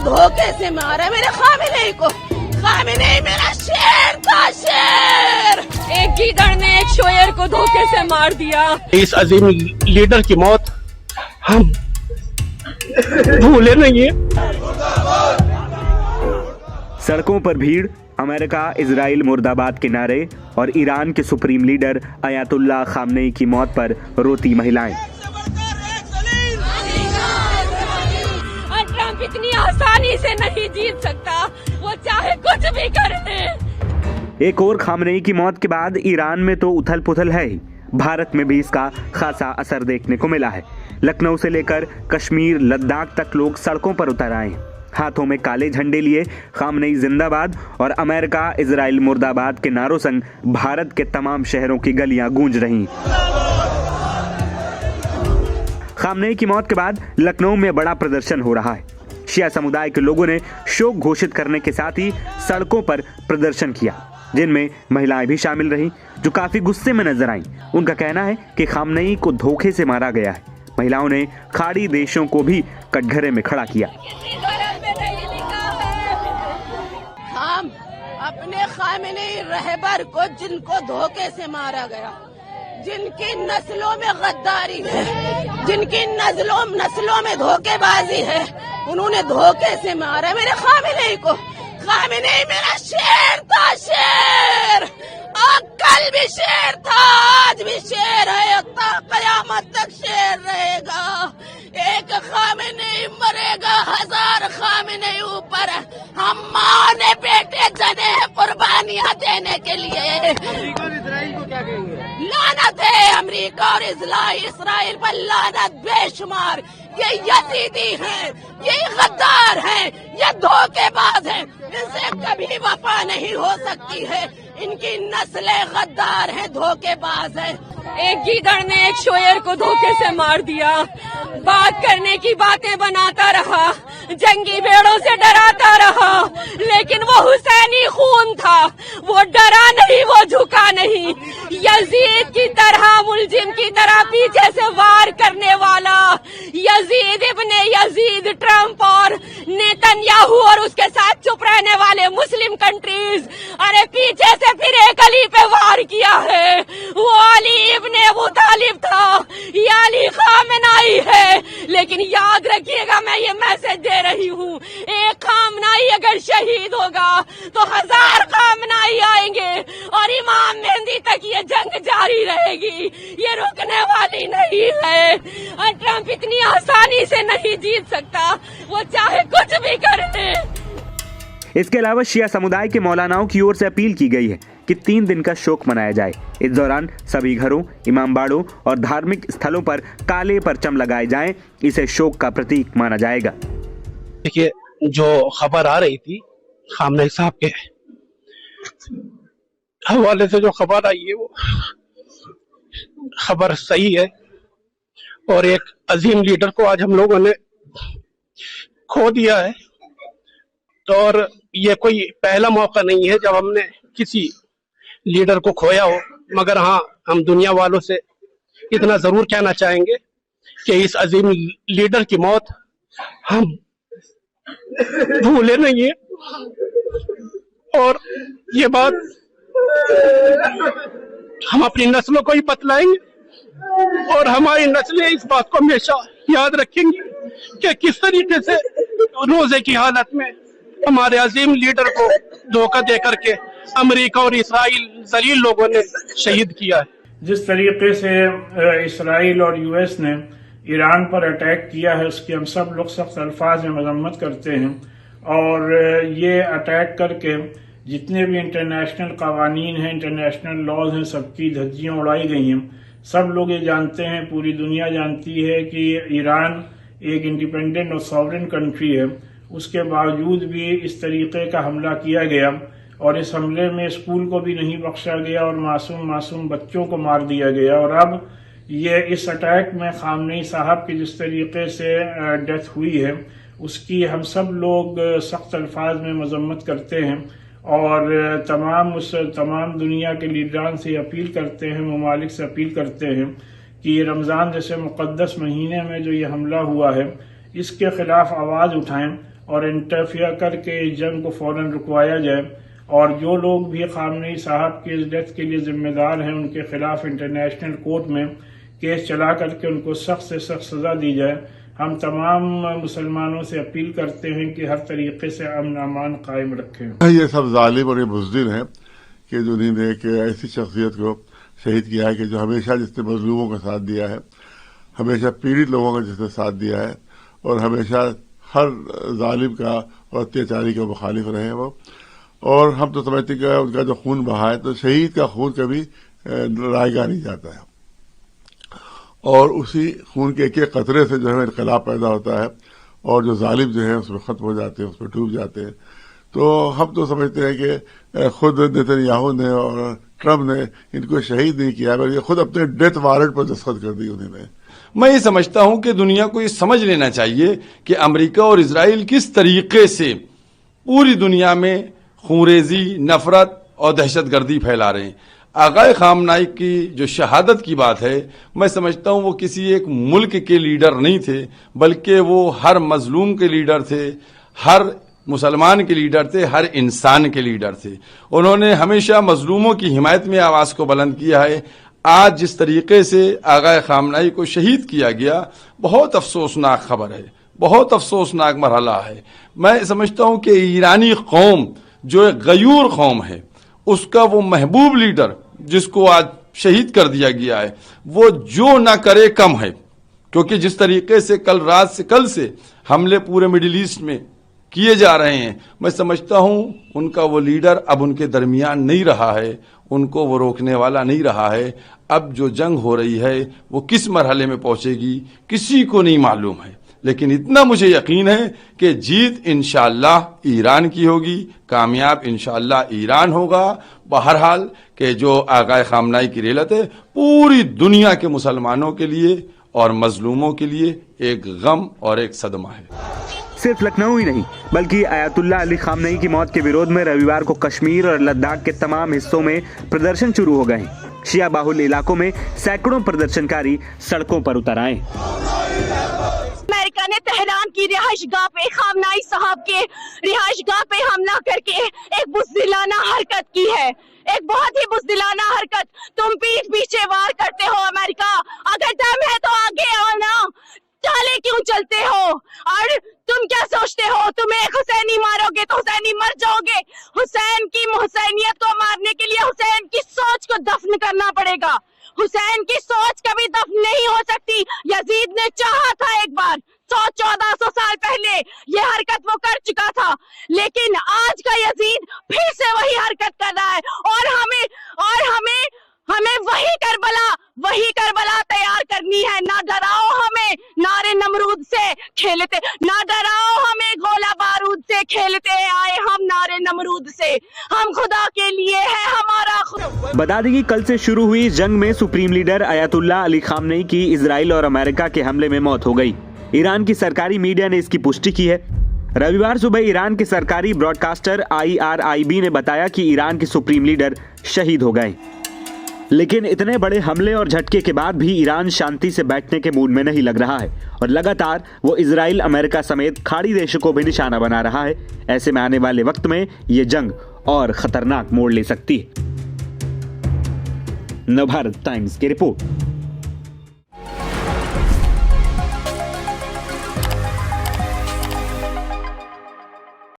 دھوکے سے مارا میرے خامنئی کو. خامنئی میرا شیر تھا, شیر. ایک گیدڑ نے ایک شویر کو دھوکے سے مار دیا. اس عظیم لیڈر کی موت ہم بھولے نہیں ہیں. سڑکوں پر بھیڑ, امریکہ اسرائیل مرد آباد کے نعرے اور ایران کے سپریم لیڈر آیت اللہ خامنئی کی موت پر روتی مہیلائیں. ٹرمپ اتنی آسانی سے نہیں جیت سکتا, وہ چاہے کچھ بھی کرے. ایک اور خامنئی کی موت کے بعد ایران میں تو اتھل پتھل ہے ہی, بھارت میں بھی اس کا خاصا اثر دیکھنے کو ملا ہے. لکھنؤ سے لے کر کشمیر لداخ تک لوگ سڑکوں پر اتر آئے ہیں, ہاتھوں میں کالے جھنڈے لیے. خامنئی زندہ باد اور امریکہ اسرائیل مرد آباد کے نعروں سنگ بھارت کے تمام شہروں کی گلیاں گونج رہی. خامنئی کی موت کے بعد لکھنؤ میں بڑا پردرشن ہو رہا ہے. شیعہ سمودائے کے لوگوں نے شوق گھوشت کرنے کے ساتھ ہی سڑکوں پر پردرشن کیا, جن میں مہیلائیں بھی شامل رہیں جو کافی غصے میں نظر آئیں. ان کا کہنا ہے کہ خامنئی کو دھوکے سے مارا گیا ہے. مہیلاؤں نے کھاڑی دیشوں کو بھی کٹگھرے میں کھڑا کیا. ہم اپنے خامنئی رہبر کو, جن کو دھوکے سے مارا گیا, جن کی نسلوں میں غداری ہے, جن کی نسلوں میں دھوکے بازی ہے, انہوں نے دھوکے سے مارا میرے خامنئی کو. خامنئی میرا شیر تھا, شیر. کل بھی شیر تھا, آج بھی شیر ہے, قیامت تک شیر رہے گا. ایک خامنئی مرے گا, ہزار خامنئی اوپر. ہم ماں نے بیٹے جنے ہیں قربانیاں دینے کے لیے. لعنت ہے امریکہ اور اسرائیل پر, لعنت بے شمار. یہ یزیدی ہیں, یہ غدار ہیں, یہ دھوکے باز ہیں, ان سے کبھی وفا نہیں ہو سکتی ہے. ان کی نسلیں غدار ہیں, دھوکے باز ہیں. ایک گیدڑ نے ایک شویر کو دھوکے سے مار دیا. بات کرنے کی باتیں بناتا رہا, جنگی بھیڑوں سے ڈراتا رہا, لیکن وہ حسینی خون تھا. وہ ڈرا نہیں, وہ جھکا نہیں. یزید کی طرح, ملزم کی طرح پیچھے سے وار کرنے والا یزید ابن یزید, ٹرمپ اور نیتن یاہو اور اس کے ساتھ چپ رہنے والے مسلم کنٹریز, ارے پیچھے سے پھر ایک علی پہ وار کیا ہے. وہ علی ابن ابو طالب تھا, یہ علی خامنئی ہے. لیکن یاد رکھیے گا, میں یہ میسج دے رہی ہوں, ایک خامنئی اگر شہید ہوگا تو ہزار خامنئی آئیں گے, اور امام مہدی تک یہ جنگ جاری رہے گی, یہ رکنے والی نہیں ہے. اور ٹرمپ اتنی آسانی سے نہیں جیت سکتا, وہ چاہے کچھ بھی کرے. اس کے علاوہ شیعہ سمودائے کے مولاناؤں کی اور سے اپیل کی گئی ہے کہ 3 دن کا شوق منایا جائے. اس دوران سبھی گھروں, امام باڑوں اور دھارمک استھلوں پر کالے پرچم لگائے جائیں. اسے شوق کا پرتیک مانا جائے گا. دیکھیے, جو خبر آ رہی تھی خامنئی صاحب کے حوالے سے, جو خبر آئی ہے وہ خبر صحیح ہے, اور ایک عظیم لیڈر کو آج ہم لوگوں نے کھو دیا ہے. اور یہ کوئی پہلا موقع نہیں ہے جب ہم نے کسی لیڈر کو کھویا ہو, مگر ہاں, ہم دنیا والوں سے اتنا ضرور کہنا چاہیں گے کہ اس عظیم لیڈر کی موت ہم بھولے نہیں ہیں, اور یہ بات ہم اپنی نسلوں کو ہی بتلائیں گے, اور ہماری نسلیں اس بات کو ہمیشہ یاد رکھیں گی کہ کس طریقے سے روزے کی حالت میں ہمارے عظیم لیڈر کو دھوکہ دے کر کے امریکہ اور اسرائیل ذلیل لوگوں نے شہید کیا ہے. جس طریقے سے اسرائیل اور یو ایس نے ایران پر اٹیک کیا ہے, اس کی ہم سب لوگ سخت الفاظ میں مذمت کرتے ہیں. اور یہ اٹیک کر کے جتنے بھی انٹرنیشنل قوانین ہیں, انٹرنیشنل لاز ہیں, سب کی دھجیاں اڑائی گئی ہیں. سب لوگ یہ جانتے ہیں, پوری دنیا جانتی ہے کہ ایران ایک انڈیپینڈنٹ اور ساورن کنٹری ہے. اس کے باوجود بھی اس طریقے کا حملہ کیا گیا, اور اس حملے میں اسکول کو بھی نہیں بخشا گیا, اور معصوم بچوں کو مار دیا گیا. اور اب یہ اس اٹیک میں خامنئی صاحب کی جس طریقے سے ڈیتھ ہوئی ہے, اس کی ہم سب لوگ سخت الفاظ میں مذمت کرتے ہیں, اور تمام دنیا کے لیڈران سے اپیل کرتے ہیں, ممالک سے اپیل کرتے ہیں کہ یہ رمضان جیسے مقدس مہینے میں جو یہ حملہ ہوا ہے, اس کے خلاف آواز اٹھائیں, اور انٹرفیئر کر کے اس جنگ کو فوراً رکوایا جائے، اور جو لوگ بھی خامنئی صاحب کی اس ڈیتھ کے لیے ذمہ دار ہیں ان کے خلاف انٹرنیشنل کورٹ میں کیس چلا کر کے ان کو سخت سے سخت سزا دی جائے۔ ہم تمام مسلمانوں سے اپیل کرتے ہیں کہ ہر طریقے سے امن امان قائم رکھیں۔ یہ سب ظالم اور یہ بزدل ہیں کہ جنہوں نے ایک ایسی شخصیت کو شہید کیا ہے کہ جو ہمیشہ جس نے مظلوموں کا ساتھ دیا ہے، ہمیشہ پیڑت لوگوں کا جس نے ساتھ دیا ہے، اور ہمیشہ ہر ظالم کا اور اتیاچاری کا مخالف رہے ہیں وہ۔ اور ہم تو سمجھتے ہیں کہ ان کا جو خون بہا ہے تو شہید کا خون کبھی رائے گا نہیں جاتا ہے، اور اسی خون کے ایک ایک قطرے سے جو ہے انقلاب پیدا ہوتا ہے، اور جو ظالم جو ہے اس میں ختم ہو جاتے ہیں، اس میں ڈوب جاتے ہیں۔ تو ہم تو سمجھتے ہیں کہ خود نیتن یاہو نے اور ٹرمپ نے ان کو شہید نہیں کیا بلکہ خود اپنے ڈیتھ وارنٹ پر دستخط کر دی انہوں نے۔ میں یہ سمجھتا ہوں کہ دنیا کو یہ سمجھ لینا چاہیے کہ امریکہ اور اسرائیل کس طریقے سے پوری دنیا میں خونریزی، نفرت اور دہشت گردی پھیلا رہے ہیں۔ آقائے خامنئی کی جو شہادت کی بات ہے، میں سمجھتا ہوں وہ کسی ایک ملک کے لیڈر نہیں تھے، بلکہ وہ ہر مظلوم کے لیڈر تھے، ہر مسلمان کے لیڈر تھے، ہر انسان کے لیڈر تھے۔ انہوں نے ہمیشہ مظلوموں کی حمایت میں آواز کو بلند کیا ہے۔ آج جس طریقے سے آقائے خامنئی کو شہید کیا گیا، بہت افسوسناک خبر ہے، بہت افسوسناک مرحلہ ہے۔ میں سمجھتا ہوں کہ ایرانی قوم جو ایک غیور قوم ہے، اس کا وہ محبوب لیڈر جس کو آج شہید کر دیا گیا ہے، وہ جو نہ کرے کم ہے، کیونکہ جس طریقے سے کل سے حملے پورے مڈل ایسٹ میں کیے جا رہے ہیں، میں سمجھتا ہوں ان کا وہ لیڈر اب ان کے درمیان نہیں رہا ہے، ان کو وہ روکنے والا نہیں رہا ہے۔ اب جو جنگ ہو رہی ہے وہ کس مرحلے میں پہنچے گی کسی کو نہیں معلوم ہے، لیکن اتنا مجھے یقین ہے کہ جیت انشاءاللہ ایران کی ہوگی، کامیاب انشاءاللہ ایران ہوگا۔ بہرحال کہ جو آقائے خامنئی کی ریلت ہے پوری دنیا کے مسلمانوں کے لیے اور مظلوموں کے لیے ایک غم اور ایک صدمہ ہے۔ صرف لکھنؤ ہی نہیں بلکہ آیت اللہ علی خامنئی کی موت کے ویرودھ میں رویوار کو کشمیر اور لداخ کے تمام حصوں میں پردرشن شروع ہو گئے ہیں۔ شیعہ باہل علاقوں میں سینکڑوں پردرشنکاری سڑکوں پر اتر آئے۔ امریکہ نے تہران کی رہائش گاہ پہ خامنئی صاحب کے رہائش گاہ پہ حملہ کر کے ایک بزدلانہ حرکت کی ہے، ایک بہت ہی بزدلانہ حرکت۔ تم پیٹھ پیچھے وار کرتے ہو امریکہ، اگر دم ہے تو آگے آنا، چالے کیوں چلتے ہو؟ اور تم کیا سوچتے ہو تم ایک حسینی مارو گے تو حسینی مر جاؤ گے؟ حسین کی حسینیت کو مارنے کے لیے حسین کی سوچ کو دفن کرنا پڑے گا۔ حسین کی سوچ کبھی دفن نہیں ہو سکتی۔ یزید نے چاہا تھا ایک بار 100-1400 سال پہلے یہ حرکت وہ کر چکا تھا، لیکن آج کا یزید پھر سے وہی حرکت کر رہا ہے، اور ہمیں وہی کربلا تیار کرنی ہے۔ نہ ڈراؤ ہمیں نعرے نمرود سے کھیلتے، نہ ڈراؤ ہمیں گولہ بارود سے کھیلتے آئے ہم نعرے نمرود سے، ہم خدا کے لیے ہے ہمارا خدا۔ بتا دیں کہ کل سے شروع ہوئی جنگ میں سپریم لیڈر آیت اللہ علی خامنئی کی اسرائیل اور امریکہ کے حملے میں موت ہو گئی۔ ایران کی سرکاری میڈیا نے اس کی پشٹی کی ہے۔ رویوار صبح ایران کے سرکاری براڈ کاسٹر IRIB نے بتایا کہ ایران کے سپریم لیڈر شہید ہو گئے، لیکن اتنے بڑے حملے اور جھٹکے کے بعد بھی ایران شانتی سے بیٹھنے کے موڈ میں نہیں لگ رہا ہے، اور لگاتار وہ اسرائیل، امریکہ سمیت کھاڑی دیشوں کو بھی نشانہ بنا رہا ہے۔ ایسے میں آنے والے وقت میں یہ جنگ اور خطرناک موڑ لے سکتی ہے۔ نوبھارت ٹائمز کی رپورٹ۔